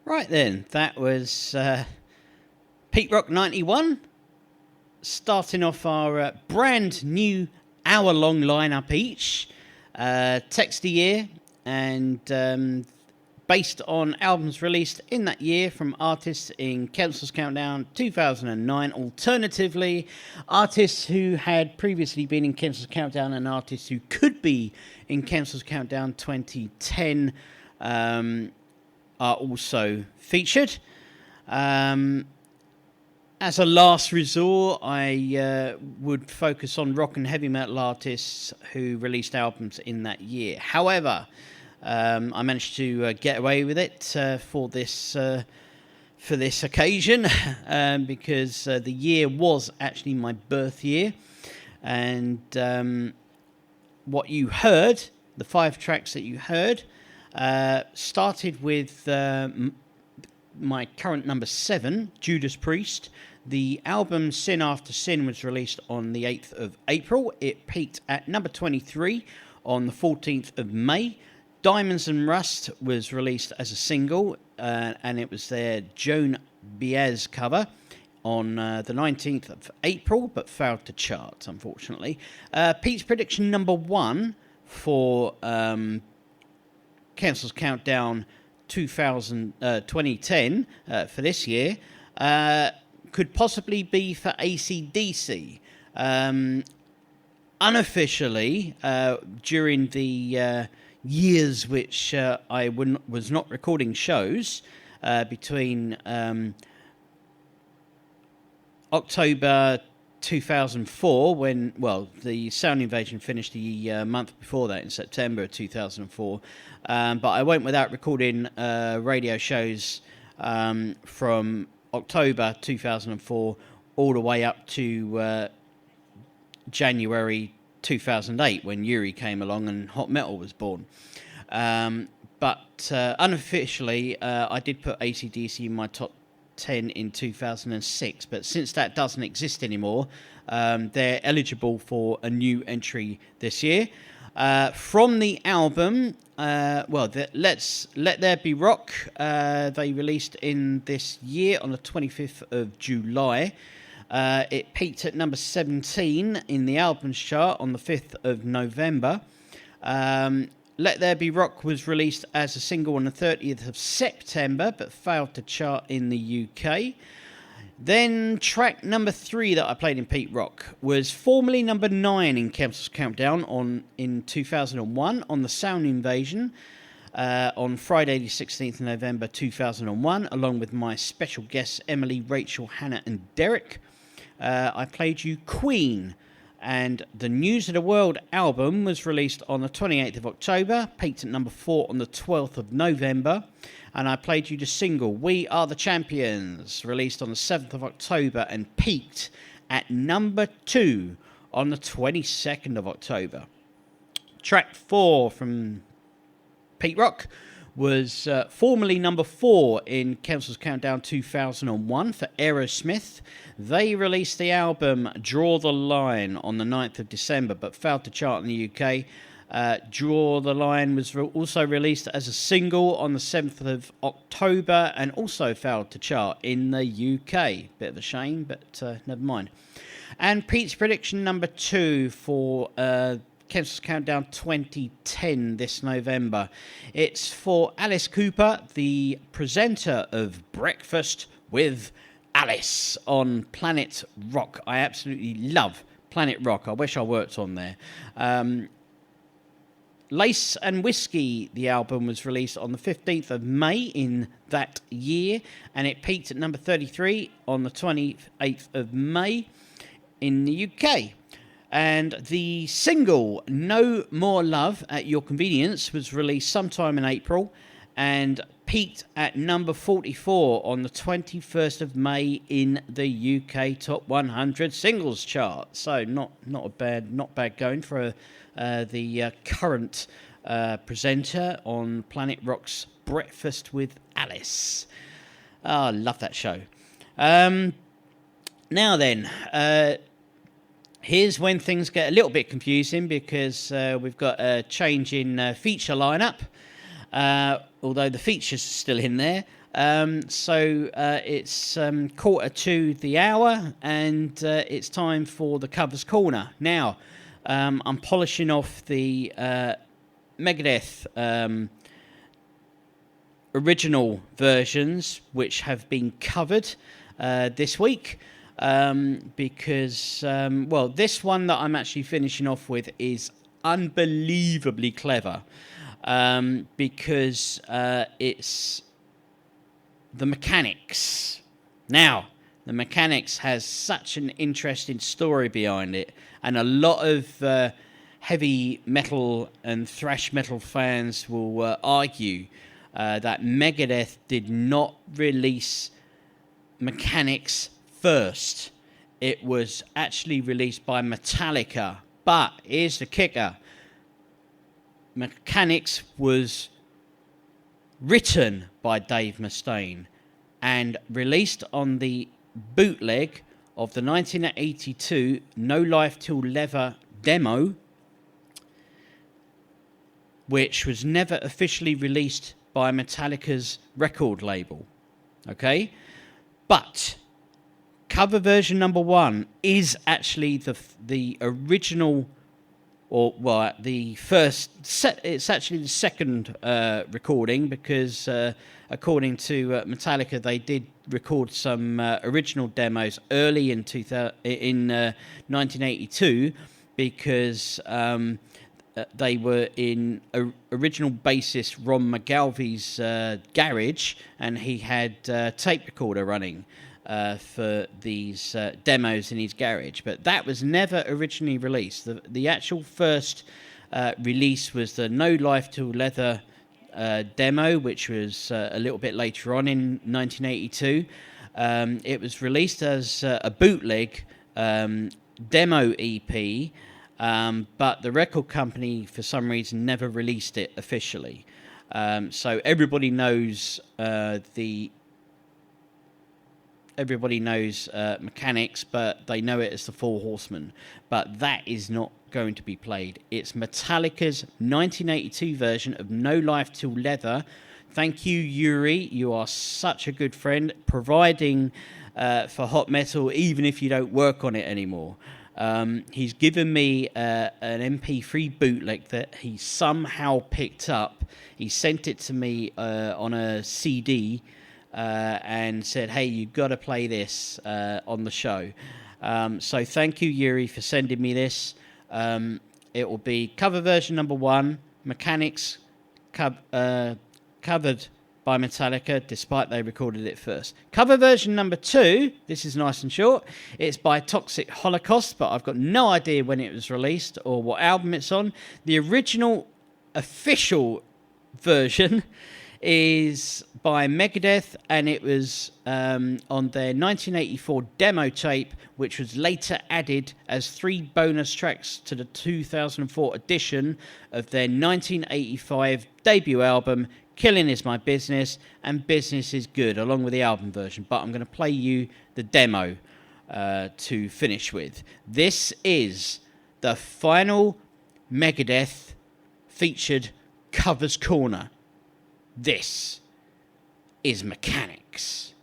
Right then, that was Pete Rock 91, starting off our brand new hour-long lineup each, text a year, and based on albums released in that year from artists in Council's Countdown 2009. Alternatively, artists who had previously been in Council's Countdown and artists who could be in Council's Countdown 2010 are also featured. As a last resort, I would focus on rock and heavy metal artists who released albums in that year. However, I managed to get away with it for this occasion because the year was actually my birth year, and what you heard, the 5 tracks that you heard, started with my current number 7, Judas Priest. The album Sin After Sin was released on the 8th of April. It peaked at number 23 on the 14th of May. Diamonds and Rust was released as a single, and it was their Joan Baez cover on the 19th of April, but failed to chart, unfortunately. Pete's prediction number 1 for Council's Countdown 2010 for this year could possibly be for AC/DC. Unofficially, during the years which I was not recording shows between October 2004, when, the Sound Invasion finished the month before that in September of 2004, but I went without recording radio shows from October 2004 all the way up to January 2008, when Yuri came along and Hot Metal was born. But unofficially, I did put AC/DC in my top 10 in 2006, but since that doesn't exist anymore, they're eligible for a new entry this year. From the album, Let's Let There Be Rock, they released in this year on the 25th of July. It peaked at number 17 in the albums chart on the 5th of November. Let There Be Rock was released as a single on the 30th of September, but failed to chart in the UK. Then track number 3 that I played in Pete Rock was formerly number 9 in Council's Countdown in 2001 on the Sound Invasion on Friday the 16th of November 2001, along with my special guests Emily, Rachel, Hannah and Derek. I played you Queen, and the News of the World album was released on the 28th of October, peaked at number 4 on the 12th of November, and I played you the single We Are the Champions, released on the 7th of October and peaked at number 2 on the 22nd of October. Track 4 from Pete Rock was formerly number 4 in Council's Countdown 2001 for Aerosmith. They released the album Draw the Line on the 9th of December, but failed to chart in the UK. Draw the Line was also released as a single on the 7th of October and also failed to chart in the UK. Bit of a shame, but never mind. And Pete's prediction number 2 for Council's Countdown 2010 this November. It's for Alice Cooper, the presenter of Breakfast with Alice on Planet Rock. I absolutely love Planet Rock. I wish I worked on there. Lace and Whiskey, the album was released on the 15th of May in that year, and it peaked at number 33 on the 28th of May in the UK. And the single No More Love at Your Convenience was released sometime in April and peaked at number 44 on the 21st of May in the UK Top 100 Singles chart. So not bad going for the current presenter on Planet Rock's Breakfast with Alice. Oh, I love that show. Now then, here's when things get a little bit confusing because we've got a change in feature lineup. Although the features are still in there. It's quarter to the hour, and it's time for the Covers Corner. Now, I'm polishing off the Megadeth original versions, which have been covered this week. Because this one that I'm actually finishing off with is unbelievably clever, because it's the Mechanix. Now, the Mechanix has such an interesting story behind it, and a lot of heavy metal and thrash metal fans will argue that Megadeth did not release Mechanix first. It was actually released by Metallica. But here's the kicker. Mechanix was written by Dave Mustaine and released on the bootleg of the 1982 No Life Till Leather demo, which was never officially released by Metallica's record label. Okay? But cover version number 1 is actually the original, or the first. It's actually the second recording, because according to Metallica, they did record some original demos early in 1982, because they were in original bassist Ron McGalvey's garage, and he had a tape recorder running for these demos in his garage. But that was never originally released. The actual first release was the No Life Till Leather demo, which was a little bit later on in 1982. It was released as a bootleg demo EP, but the record company, for some reason, never released it officially. So everybody knows Mechanix, but they know it as the Four Horsemen. But that is not going to be played. It's Metallica's 1982 version of No Life Till Leather. Thank you, Yuri. You are such a good friend, providing for Hot Metal, even if you don't work on it anymore. He's given me an MP3 bootleg that he somehow picked up. He sent it to me on a CD, and said, hey, you've got to play this on the show. So thank you, Yuri, for sending me this. It will be cover version number 1, Mechanix, covered by Metallica, despite they recorded it first. Cover version number 2, this is nice and short. It's by Toxic Holocaust, but I've got no idea when it was released or what album it's on. The original official version is by Megadeth, and it was on their 1984 demo tape, which was later added as 3 bonus tracks to the 2004 edition of their 1985 debut album, Killing Is My Business and Business Is Good, along with the album version. But I'm going to play you the demo to finish with. This is the final Megadeth featured Covers Corner. This is Mechanix.